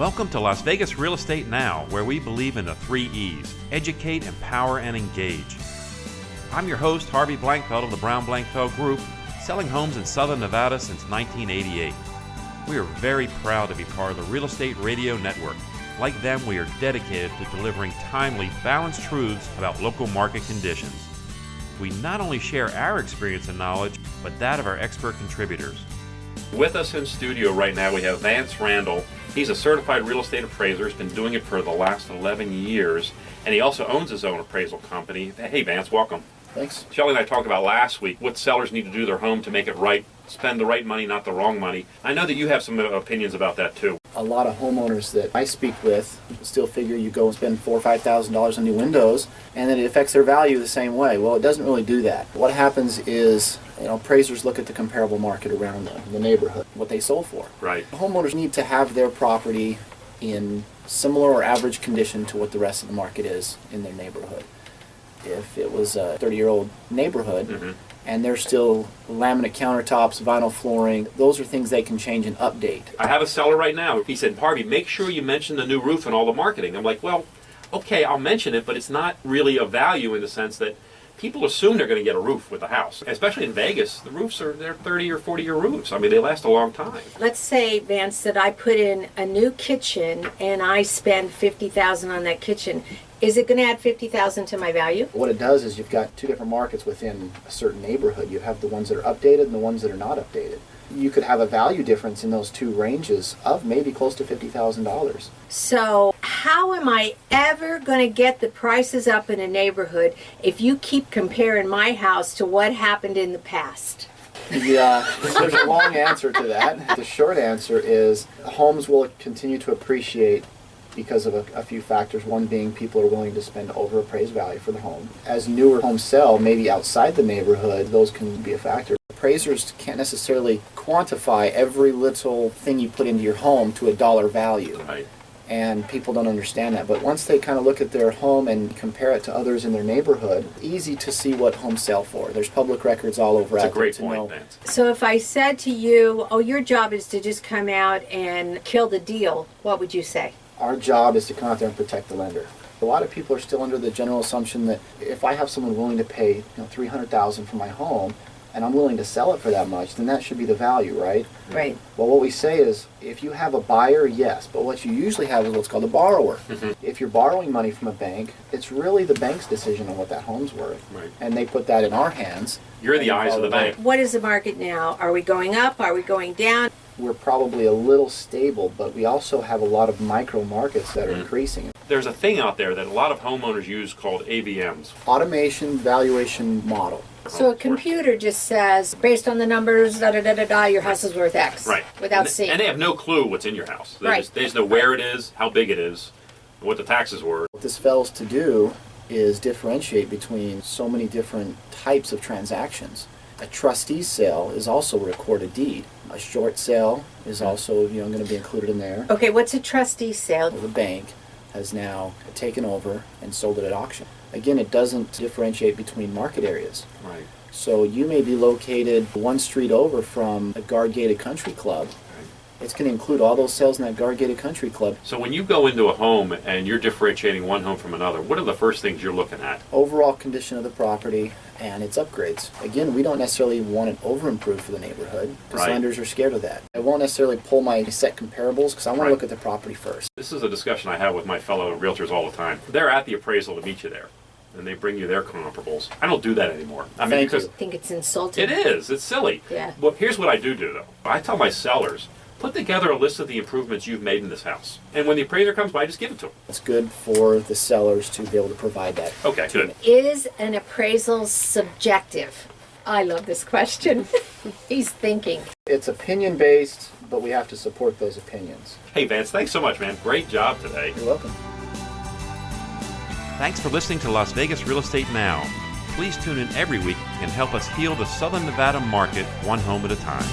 Welcome to Las Vegas Real Estate Now, where we believe in the 3 E's: educate, empower, and engage. I'm your host, Harvey Blankfeld of the Brown Blankfeld Group, selling homes in Southern Nevada since 1988. We are very proud to be part of the Real Estate Radio Network. Like them, we are dedicated to delivering timely, balanced truths about local market conditions. We not only share our experience and knowledge, but that of our expert contributors. With us in studio right now, we have Vance Randall. He's a certified real estate appraiser. He's been doing it for the last 11 years, and he also owns his own appraisal company. Hey, Vance, welcome. Thanks. Shelley and I talked about last week what sellers need to do to their home to make it right, spend the right money, not the wrong money. I know that you have some opinions about that too. A lot of homeowners that I speak with still figure you go and spend $4,000 or $5,000 on new windows and then it affects their value the same way. Well, it doesn't really do that. What happens is, appraisers look at the comparable market around them, the neighborhood, what they sold for. Right. Homeowners need to have their property in similar or average condition to what the rest of the market is in their neighborhood. If it was a 30-year-old neighborhood, and there's still laminate countertops, vinyl flooring, those are things they can change and update. I have a seller right now. He said, Harvey, make sure you mention the new roof and all the marketing. I'm like, well, okay, I'll mention it, but it's not really of value in the sense that people assume they're going to get a roof with a house. Especially in Vegas, the roofs they're 30 or 40-year roofs. I mean, they last a long time. Let's say, Vance, that I put in a new kitchen and I spend $50,000 on that kitchen. Is it going to add $50,000 to my value? What it does is you've got two different markets within a certain neighborhood. You have the ones that are updated and the ones that are not updated. You could have a value difference in those two ranges of maybe close to $50,000. So how am I ever going to get the prices up in a neighborhood if you keep comparing my house to what happened in the past? Yeah, there's a long answer to that. The short answer is homes will continue to appreciate because of a few factors, one being people are willing to spend over appraised value for the home. As newer homes sell, maybe outside the neighborhood, those can be a factor. Appraisers can't necessarily quantify every little thing you put into your home to a dollar value. Right. And people don't understand that. But once they kind of look at their home and compare it to others in their neighborhood, easy to see what homes sell for. There's public records all over. That's a great point, Vance. So if I said to you, oh, your job is to just come out and kill the deal, what would you say? Our job is to come out there and protect the lender. A lot of people are still under the general assumption that if I have someone willing to pay $300,000 for my home and I'm willing to sell it for that much, then that should be the value, right? Right. Well, what we say is if you have a buyer, yes, but what you usually have is what's called a borrower. If you're borrowing money from a bank, it's really the bank's decision on what that home's worth. Right. And they put that in our hands. You're the eyes of the bank. What is the market now? Are we going up? Are we going down? We're probably a little stable, but we also have a lot of micro markets that are increasing. There's a thing out there that a lot of homeowners use called AVMs. Automation valuation model. So a computer just says, based on the numbers, your house is worth X. Right. Without seeing. And they have no clue what's in your house. Right. They just know where it is, how big it is, and what the taxes were. What this fails to do is differentiate between so many different types of transactions. A trustee sale is also a recorded deed. A short sale is also going to be included in there. Okay, what's a trustee sale? The bank has now taken over and sold it at auction. Again, it doesn't differentiate between market areas. Right. So you may be located one street over from a guard-gated country club. It's going to include all those sales in that guard-gated country club. So when you go into a home and you're differentiating one home from another, what are the first things you're looking at? Overall condition of the property and its upgrades. Again, we don't necessarily want it over-improved for the neighborhood because lenders are scared of that. I won't necessarily pull my set comparables because I want to look at the property first. This is a discussion I have with my fellow realtors all the time. They're at the appraisal to meet you there, and they bring you their comparables. I don't do that anymore. I mean, because I think it's insulting. it is. It's silly. Yeah. Well, here's what I do though. I tell my sellers, put together a list of the improvements you've made in this house. And when the appraiser comes by, just give it to them. It's good for the sellers to be able to provide that. Okay, good. Is an appraisal subjective? I love this question. He's thinking. It's opinion-based, but we have to support those opinions. Hey, Vance, thanks so much, man. Great job today. You're welcome. Thanks for listening to Las Vegas Real Estate Now. Please tune in every week and help us heal the Southern Nevada market one home at a time.